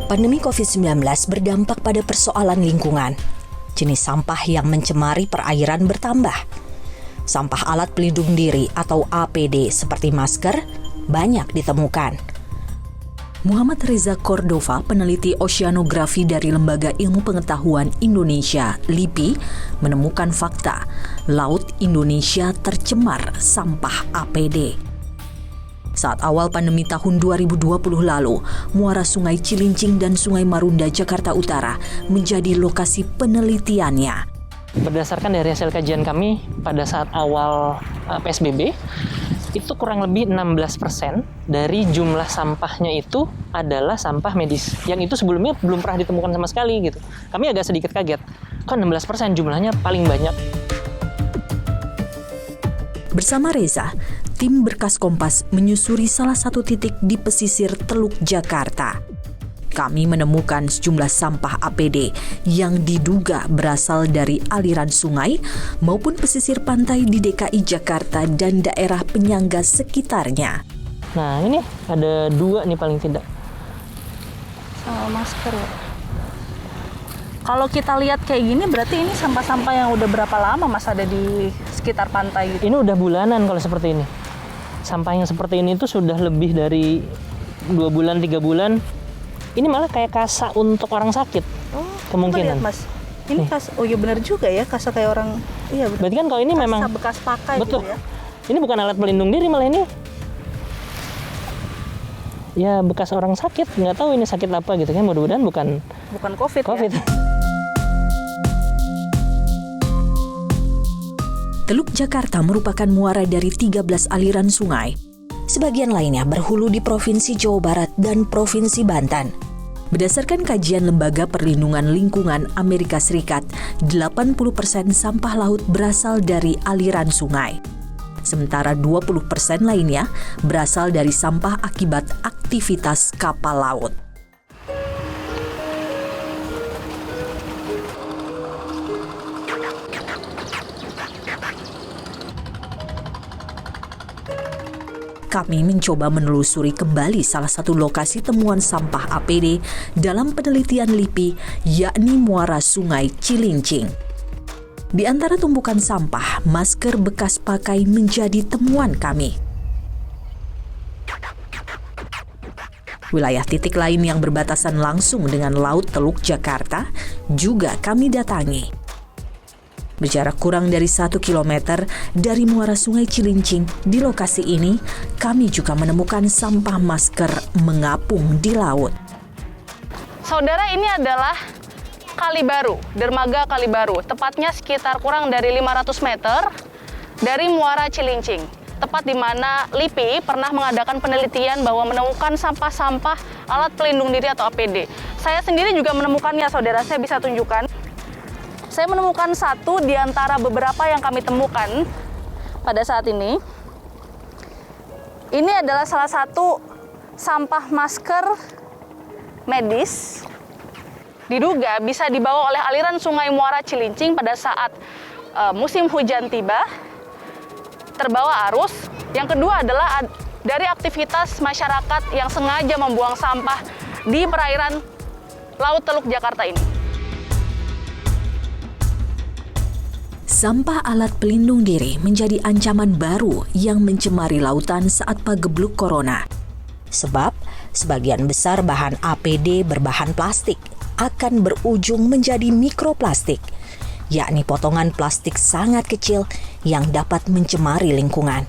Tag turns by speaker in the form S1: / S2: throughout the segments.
S1: Pandemi COVID-19 berdampak pada persoalan lingkungan. Jenis sampah yang mencemari perairan bertambah. Sampah alat pelindung diri atau APD seperti masker banyak ditemukan. Muhammad Reza Cordova, peneliti oceanografi dari Lembaga Ilmu Pengetahuan Indonesia, LIPI, menemukan fakta Laut Indonesia tercemar sampah APD. Saat awal pandemi tahun 2020 lalu, muara Sungai Cilincing dan Sungai Marunda, Jakarta Utara menjadi lokasi penelitiannya.
S2: Berdasarkan dari hasil kajian kami pada saat awal PSBB, itu kurang lebih 16% dari jumlah sampahnya itu adalah sampah medis. Yang itu sebelumnya belum pernah ditemukan sama sekali gitu. Kami agak sedikit kaget, kok 16% jumlahnya paling banyak.
S1: Bersama Reza, tim Berkas Kompas menyusuri salah satu titik di pesisir Teluk Jakarta. Kami menemukan sejumlah sampah APD yang diduga berasal dari aliran sungai maupun pesisir pantai di DKI Jakarta dan daerah penyangga sekitarnya.
S2: Nah, ini ada 2 nih paling tidak.
S3: Sama masker ya. Kalau kita lihat kayak gini berarti ini sampah-sampah yang udah berapa lama Mas ada di sekitar pantai gitu?
S2: Ini udah bulanan kalau seperti ini. Sampah yang seperti ini tuh sudah lebih dari 2 bulan, 3 bulan. Ini malah kayak kasa untuk orang sakit.
S3: Oh,
S2: kemungkinan.
S3: Lihat, Mas. Ini kasa, oh iya benar juga ya, kasa kayak orang, iya benar.
S2: Berarti kan kalau ini
S3: kasa
S2: memang
S3: bekas pakai
S2: betul.
S3: Gitu ya.
S2: Ini bukan alat pelindung diri, malah ini ya bekas orang sakit, nggak tahu ini sakit apa gitu kan. Mudah-mudahan bukan
S3: COVID. Ya?
S1: Teluk Jakarta merupakan muara dari 13 aliran sungai. Sebagian lainnya berhulu di Provinsi Jawa Barat dan Provinsi Banten. Berdasarkan kajian Lembaga Perlindungan Lingkungan Amerika Serikat, 80% sampah laut berasal dari aliran sungai. Sementara 20% lainnya berasal dari sampah akibat aktivitas kapal laut. Kami mencoba menelusuri kembali salah satu lokasi temuan sampah APD dalam penelitian LIPI, yakni muara Sungai Cilincing. Di antara tumpukan sampah, masker bekas pakai menjadi temuan kami. Wilayah titik lain yang berbatasan langsung dengan Laut Teluk Jakarta juga kami datangi. Berjarak kurang dari 1 kilometer dari muara Sungai Cilincing, di lokasi ini kami juga menemukan sampah masker mengapung di laut.
S3: Saudara, ini adalah Kali Baru, dermaga Kali Baru, tepatnya sekitar kurang dari 500 meter dari muara Cilincing. Tepat di mana LIPI pernah mengadakan penelitian bahwa menemukan sampah-sampah alat pelindung diri atau APD. Saya sendiri juga menemukannya, saudara, saya bisa tunjukkan. Saya menemukan satu di antara beberapa yang kami temukan pada saat ini. Ini adalah salah satu sampah masker medis. Diduga bisa dibawa oleh aliran sungai Muara Cilincing pada saat musim hujan tiba, terbawa arus. Yang kedua adalah dari aktivitas masyarakat yang sengaja membuang sampah di perairan Laut Teluk Jakarta ini.
S1: Sampah alat pelindung diri menjadi ancaman baru yang mencemari lautan saat pagebluk corona. Sebab, sebagian besar bahan APD berbahan plastik akan berujung menjadi mikroplastik, yakni potongan plastik sangat kecil yang dapat mencemari lingkungan.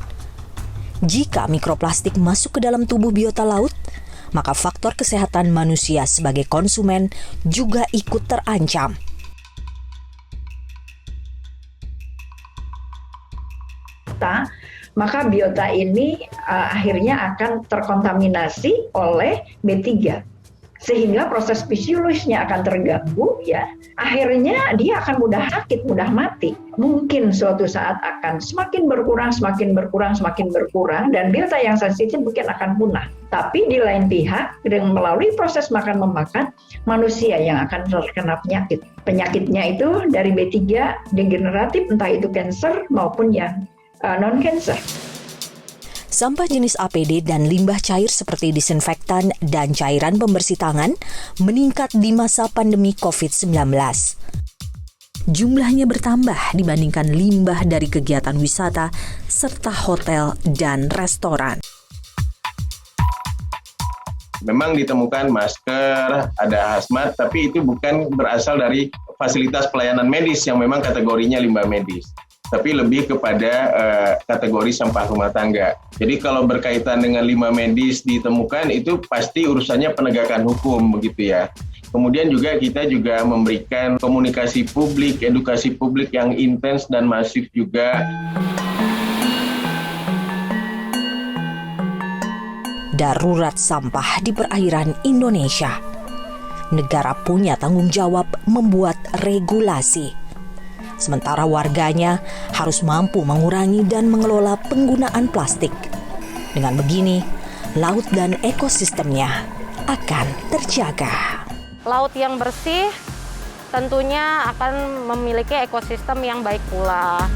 S1: Jika mikroplastik masuk ke dalam tubuh biota laut, maka faktor kesehatan manusia sebagai konsumen juga ikut terancam.
S4: Maka biota ini akhirnya akan terkontaminasi oleh B3. sehingga proses fisiologisnya akan terganggu, ya akhirnya dia akan mudah sakit, mudah mati. Mungkin suatu saat akan semakin berkurang, dan biota yang sensitif mungkin akan punah. Tapi di lain pihak, dengan melalui proses makan memakan, manusia yang akan terkena penyakit. Penyakitnya itu dari B3 degeneratif, entah itu kanker maupun yang non-kanker.
S1: Sampah jenis APD dan limbah cair seperti disinfektan dan cairan pembersih tangan meningkat di masa pandemi COVID-19. Jumlahnya bertambah dibandingkan limbah dari kegiatan wisata serta hotel dan restoran.
S5: Memang ditemukan masker, ada hazmat, tapi itu bukan berasal dari fasilitas pelayanan medis yang memang kategorinya limbah medis, tapi lebih kepada kategori sampah rumah tangga. Jadi kalau berkaitan dengan limbah medis ditemukan, itu pasti urusannya penegakan hukum, begitu ya. Kemudian juga kita juga memberikan komunikasi publik, edukasi publik yang intens dan masif juga.
S1: Darurat sampah di perairan Indonesia. Negara punya tanggung jawab membuat regulasi. Sementara warganya harus mampu mengurangi dan mengelola penggunaan plastik. Dengan begini, laut dan ekosistemnya akan terjaga.
S6: Laut yang bersih tentunya akan memiliki ekosistem yang baik pula.